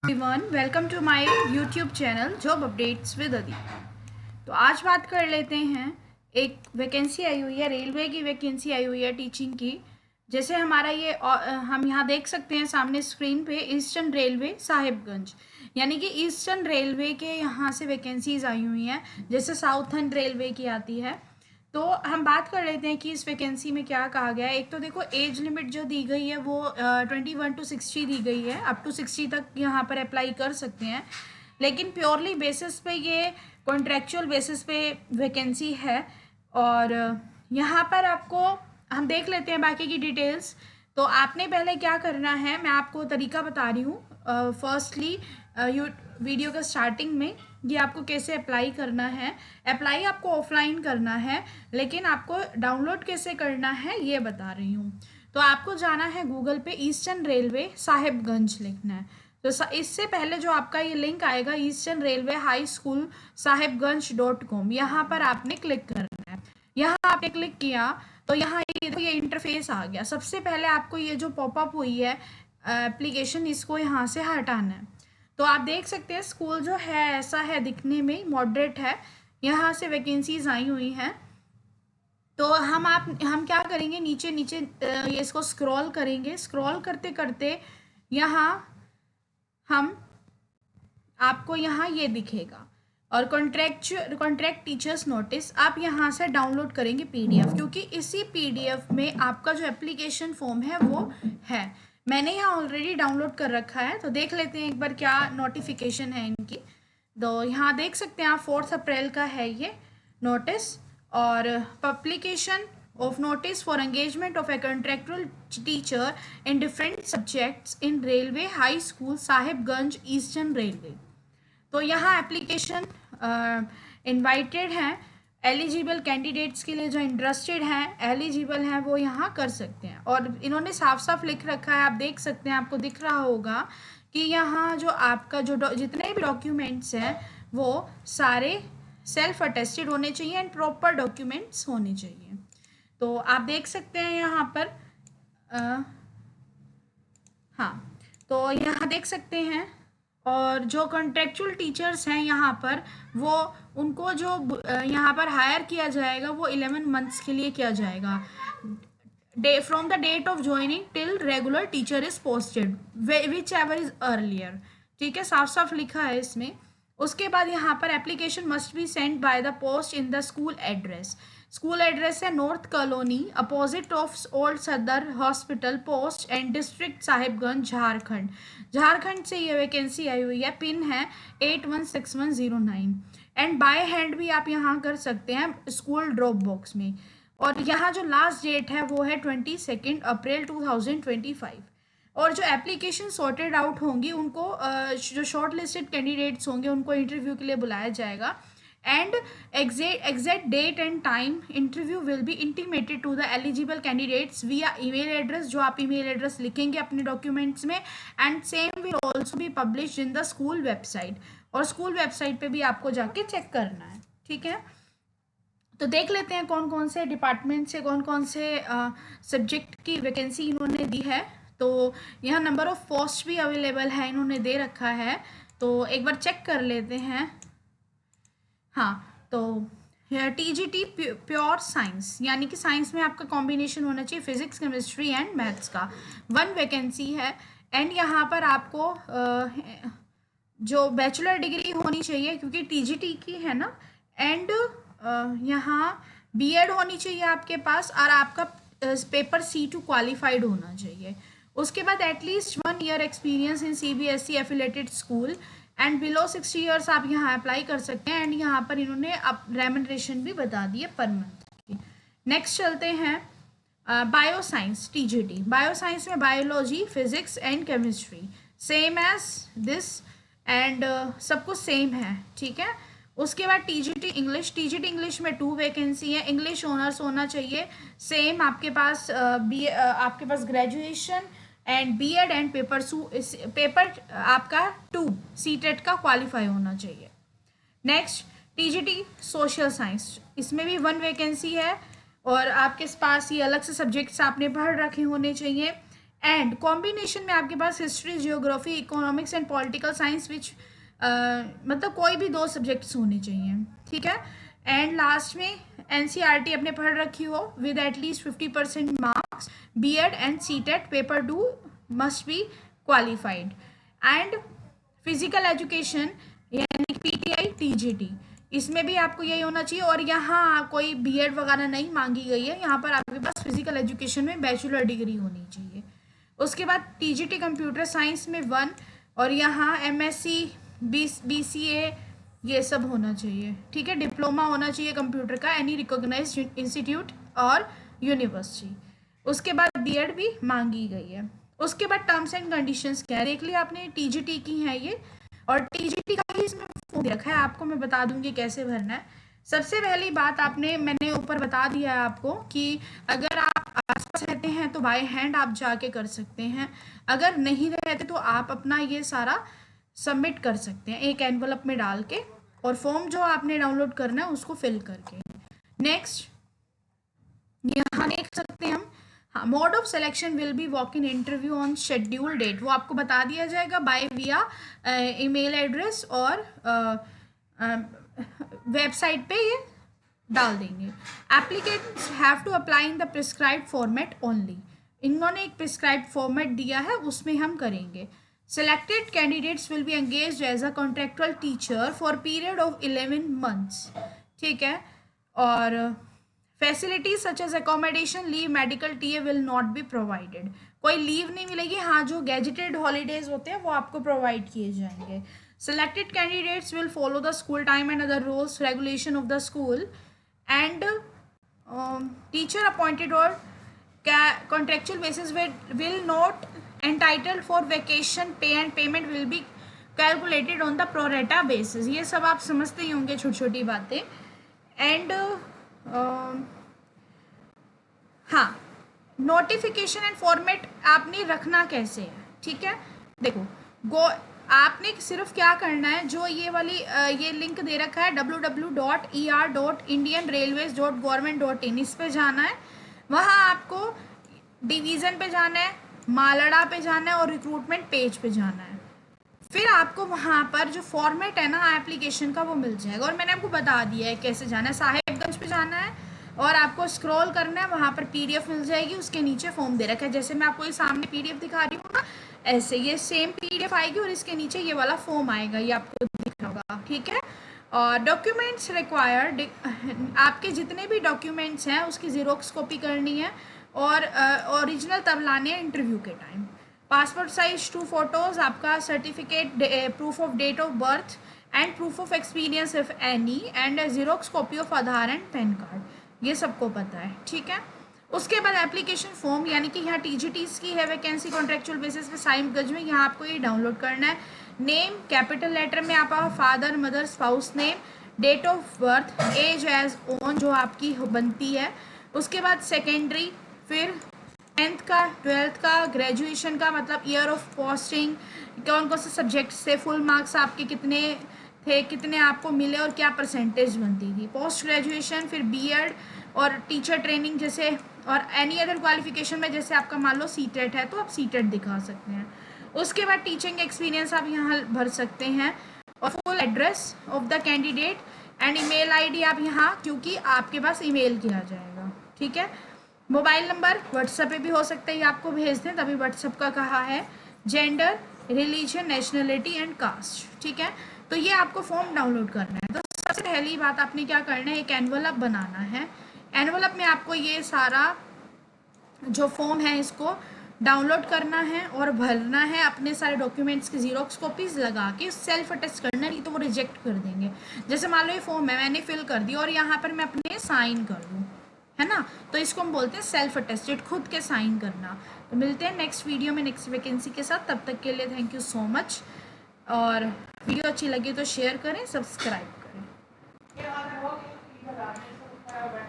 Everyone, welcome to my YouTube channel job updates with Adi. तो आज बात कर लेते हैं। एक वैकेंसी आई हुई है, रेलवे की वैकेंसी आई हुई है टीचिंग की। जैसे हमारा ये हम यहाँ देख सकते हैं सामने स्क्रीन पे ईस्टर्न रेलवे साहिबगंज, यानी कि ईस्टर्न रेलवे के यहाँ से वैकेंसीज आई हुई हैं, जैसे साउथर्न रेलवे की आती है। तो हम बात कर लेते हैं कि इस वैकेंसी में क्या कहा गया है। एक तो देखो, एज लिमिट जो दी गई है वो 21 to 60 दी गई है। अप टू 60 तक यहाँ पर अप्लाई कर सकते हैं, लेकिन प्योरली बेसिस पे ये कॉन्ट्रेक्चुअल बेसिस पे वैकेंसी है। और यहाँ पर आपको हम देख लेते हैं बाकी की डिटेल्स। तो आपने पहले क्या करना है, मैं आपको तरीका बता रही हूँ। फर्स्टली यू वीडियो का स्टार्टिंग में ये आपको कैसे अप्लाई करना है। अप्लाई आपको ऑफलाइन करना है, लेकिन आपको डाउनलोड कैसे करना है ये बता रही हूँ। तो आपको जाना है गूगल पे, ईस्टर्न रेलवे साहिबगंज लिखना है। तो इससे पहले जो आपका ये लिंक आएगा ईस्टर्न रेलवे हाई स्कूल साहिबगंज.com, यहाँ पर आपने क्लिक करना है। यहाँ आपने क्लिक किया तो यहाँ ये इंटरफेस आ गया। सबसे पहले आपको ये जो पॉपअप हुई है एप्लीकेशन, इसको यहाँ से हटाना है। तो आप देख सकते हैं स्कूल जो है ऐसा है, दिखने में मॉडरेट है। यहाँ से वैकेंसीज आई हुई हैं। तो हम क्या करेंगे, नीचे नीचे ये इसको स्क्रॉल करेंगे। स्क्रॉल करते करते यहाँ हम आपको यहाँ ये दिखेगा, और कॉन्ट्रैक्ट टीचर्स नोटिस आप यहाँ से डाउनलोड करेंगे पीडीएफ, क्योंकि इसी पीडीएफ में आपका जो एप्लीकेशन फॉर्म है वो है। मैंने यहाँ ऑलरेडी डाउनलोड कर रखा है, तो देख लेते हैं एक बार क्या नोटिफिकेशन है इनकी। तो यहाँ देख सकते हैं आप 4 अप्रैल का है ये नोटिस। और publication of notice for engagement of a contractual teacher in different subjects in railway high school Sahibganj Eastern Railway। तो यहाँ एप्लीकेशन इनवाइटेड हैं। एलिजिबल कैंडिडेट्स के लिए जो इंटरेस्टेड हैं, एलिजिबल हैं, वो यहाँ कर सकते हैं। और इन्होंने साफ साफ लिख रखा है, आप देख सकते हैं, आपको दिख रहा होगा कि यहाँ जो आपका जो जितने भी डॉक्यूमेंट्स हैं वो सारे सेल्फ अटेस्टेड होने चाहिए एंड प्रॉपर डॉक्यूमेंट्स होने चाहिए। तो आप देख सकते हैं यहाँ पर हाँ, तो यहाँ देख सकते हैं। और जो कॉन्ट्रेक्चुअल टीचर्स हैं यहाँ पर, वो उनको जो यहाँ पर हायर किया जाएगा वो 11 मंथ्स के लिए किया जाएगा। From the date of joining till regular teacher is posted whichever is earlier. ठीक है, साफ साफ लिखा है इसमें। उसके बाद यहाँ पर application must be sent by the post in the school address. School address है north colony, opposite of old Sadar hospital, post and district Sahibganj, Jharkhand. Jharkhand से ये वैकेंसी आई हुई है। पिन है 816109। एंड बाय हैंड भी आप यहाँ कर सकते हैं स्कूल ड्रॉप बॉक्स में। और यहाँ जो लास्ट डेट है वो है 22 अप्रैल 2025। और जो एप्लीकेशन सॉर्टेड आउट होंगी उनको जो शॉर्ट लिस्टेड कैंडिडेट्स होंगे उनको इंटरव्यू के लिए बुलाया जाएगा। And exact date and time interview will be intimated to the eligible candidates via email address, जो आप ईमेल एड्रेस लिखेंगे अपने डॉक्यूमेंट्स में। And same will also be publish in the school website, और स्कूल वेबसाइट पे भी आपको जाके चेक करना है। ठीक है, तो देख लेते हैं कौन कौन से डिपार्टमेंट से कौन कौन से सब्जेक्ट की वैकेंसी इन्होंने दी है। तो यहाँ नंबर ऑफ पोस्ट भी अवेलेबल है, इन्होंने दे रखा है। तो एक बार चेक कर लेते हैं। हाँ, तो टीजीटी प्योर साइंस, यानी कि साइंस में आपका कॉम्बिनेशन होना चाहिए फिजिक्स, केमिस्ट्री एंड मैथ्स का। 1 वैकेंसी है। एंड यहाँ पर आपको जो बैचलर डिग्री होनी चाहिए, क्योंकि टीजीटी की है ना। एंड यहाँ बीएड होनी चाहिए आपके पास, और आपका पेपर C2 क्वालिफाइड होना चाहिए। उसके बाद at least 1 year experience in CBSE affiliated school, and below 60 years आप यहाँ अप्लाई कर सकते हैं। एंड यहाँ पर इन्होंने अब रेमनरेशन भी बता दी है पर मंथ की। नेक्स्ट चलते हैं bio science TGT. Bio science में biology, physics and chemistry same as this, and सब कुछ सेम है। ठीक है, उसके बाद टीजीटी इंग्लिश। टीजीटी इंग्लिश में 2 वैकेंसी है। इंग्लिश ऑनर्स होना चाहिए सेम आपके पास, आपके पास graduation and BEd and paper आपका 2 सीटेट का क्वालिफाई होना चाहिए। नेक्स्ट टीजीटी सोशल साइंस, इसमें भी 1 वैकेंसी है, और आपके पास ये अलग से सब्जेक्ट्स आपने पढ़ रखे होने चाहिए। एंड कॉम्बिनेशन में आपके पास history, geography, economics and political science which मतलब कोई भी 2 सब्जेक्ट्स होने चाहिए, ठीक है। एंड लास्ट में एनसीईआरटी अपने पढ़ रखी हो with at least 50% marks, BEd and CTET paper 2 must be qualified. And physical education यानी पीटीआई, टीजीटी, इसमें भी आपको यही होना चाहिए। और यहाँ कोई बीएड वगैरह नहीं मांगी गई है, यहाँ पर आपके पास फिजिकल एजुकेशन में बैचलर डिग्री होनी चाहिए। उसके बाद टीजीटी कंप्यूटर साइंस में 1, और यहाँ एमएससी, बीसीए ये सब होना चाहिए, ठीक है। डिप्लोमा होना चाहिए कंप्यूटर का एनी रिकॉग्नाइज्ड इंस्टीट्यूट और यूनिवर्सिटी। उसके बाद बीएड भी मांगी गई है। उसके बाद टर्म्स एंड कंडीशंस क्या है देख लिया आपने, टीजीटी की है ये, और टीजीटी का ही इसमें फॉर्म रखा है, आपको मैं बता दूंगी कैसे भरना है। सबसे पहली बात मैंने ऊपर बता दिया है आपको कि अगर आप आसपास रहते हैं तो बाय हैंड आप जाके कर सकते हैं, अगर नहीं रहते तो आप अपना ये सारा सबमिट कर सकते हैं एक एनवलप में डाल के, और फॉर्म जो आपने डाउनलोड करना है उसको फिल करके। नेक्स्ट यहाँ देख सकते हैं हम, हाँ, mode of selection will be walk in interview on schedule date, वो आपको बता दिया जाएगा बाय विया ईमेल एड्रेस, और वेबसाइट पे ये डाल देंगे। Applicants have to apply in the prescribed format only, इन्होंने एक प्रिस्क्राइब्ड फॉर्मेट दिया है उसमें हम करेंगे। Selected candidates will be engaged as a contractual teacher for period of 11 months, ठीक है। और facilities such as accommodation, leave, medical, TA will not be provided, कोई लीव नहीं मिलेगी। हाँ, जो गेजेटेड हॉलीडेज होते हैं वो आपको प्रोवाइड किए जाएंगे। Selected candidates will follow the school time and other rules regulation of the school, and teacher appointed or contractual basis will not entitled for vacation pay and payment will be calculated on the pro rata basis। ये सब आप समझते ही होंगे छोटी छोटी बातें। And हाँ, notification and format आपने रखना कैसे है, ठीक है। देखो आपने सिर्फ क्या करना है, जो ये वाली ये लिंक दे रखा है www.er.indianrailways.government.in, इस पे जाना है। वहाँ आपको डिवीज़न पे जाना है, मालड़ा पे जाना है और रिक्रूटमेंट पेज पे जाना है। फिर आपको वहाँ पर जो फॉर्मेट है ना एप्लीकेशन का वो मिल जाएगा, और मैंने आपको बता दिया है कैसे जाना है। साहेबगंज पे जाना है और आपको स्क्रॉल करना है, वहाँ पर पीडीएफ मिल जाएगी, उसके नीचे फॉर्म दे रखा है। जैसे मैं आपको ये सामने पीडीएफ दिखा रही हूँ ना, ऐसे ये सेम पीडीएफ आएगी और इसके नीचे ये वाला फॉर्म आएगा, ये आपको दिख रहा होगा, ठीक है। और डॉक्यूमेंट्स रिक्वायर्ड, आपके जितने भी डॉक्यूमेंट्स हैं उसकी ज़ेरोक्स कॉपी करनी है, और ओरिजिनल तब लाने हैं इंटरव्यू के टाइम। पासपोर्ट साइज 2 फोटोज़, आपका certificate, proof of date of birth and proof of experience if any, and xerox copy of Aadhaar and PAN card, ये सबको पता है, ठीक है। उसके बाद एप्लीकेशन फॉर्म, यानी कि यहाँ टीजीटीज़ की है वैकेंसी कॉन्ट्रेक्चुअल बेसिस पे साहिबगंज में, यहाँ आपको ये डाउनलोड करना है। नेम कैपिटल लेटर में आपका father mother spouse name, date of birth, age as on जो आपकी बनती है। उसके बाद सेकेंडरी, फिर 10th का, 12th का, ग्रेजुएशन का मतलब ईयर ऑफ पोस्टिंग, कौन कौन से सब्जेक्ट से फुल मार्क्स आपके कितने थे, कितने आपको मिले और क्या परसेंटेज बनती थी। पोस्ट ग्रेजुएशन, फिर बीएड और टीचर ट्रेनिंग जैसे, और एनी अदर क्वालिफिकेशन में जैसे आपका मान लो सीटेट है तो आप सीटेट दिखा सकते हैं। उसके बाद टीचिंग एक्सपीरियंस आप यहाँ भर सकते हैं, और full address of the candidate and email ID आप यहाँ, क्योंकि आपके पास ईमेल किया जाएगा, ठीक है। मोबाइल नंबर व्हाट्सएप पे भी हो सकता है, ये आपको भेज दें, तभी व्हाट्सएप का कहा है। Gender, religion, nationality and caste, ठीक है। तो ये आपको फॉर्म डाउनलोड करना है। तो सबसे पहली बात आपने क्या करना है, एक एनवलप बनाना है। एनवलप में आपको ये सारा जो फॉर्म है इसको डाउनलोड करना है और भरना है, अपने सारे डॉक्यूमेंट्स की जीरोक्स कॉपीज लगा के सेल्फ अटेस्ट करना, नहीं तो वो रिजेक्ट कर देंगे। जैसे मान लो ये फॉर्म है, मैंने फिल कर दिया और यहाँ पर मैं अपने साइन कर दूँ, है ना, तो इसको हम बोलते हैं सेल्फ अटेस्टेड, खुद के साइन करना। तो मिलते हैं नेक्स्ट वीडियो में नेक्स्ट वैकेंसी के साथ, तब तक के लिए थैंक यू सो मच। और वीडियो अच्छी लगी तो शेयर करें, सब्सक्राइब